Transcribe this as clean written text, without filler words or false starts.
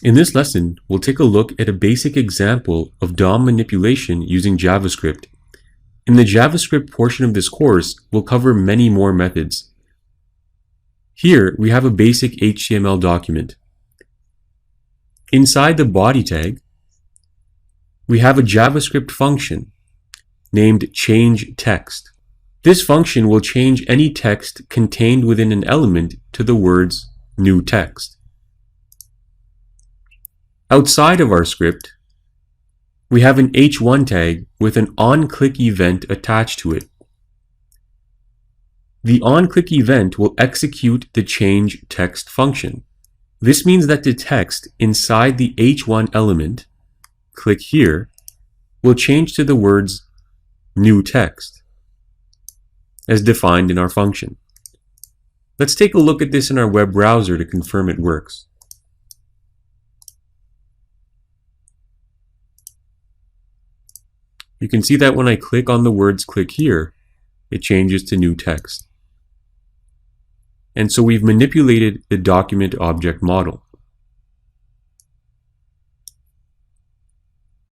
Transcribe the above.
In this lesson, we'll take a look at a basic example of DOM manipulation using JavaScript. In the JavaScript portion of this course, we'll cover many more methods. Here, we have a basic HTML document. Inside the body tag, we have a JavaScript function named changeText. This function will change any text contained within an element to the words new text. Outside of our script, we have an h1 tag with an onClick event attached to it. The onClick event will execute the changeText function. This means that the text inside the h1 element, click here, will change to the words new text, as defined in our function. Let's take a look at this in our web browser to confirm it works. You can see that when I click on the words click here, it changes to new text. And so we've manipulated the document object model.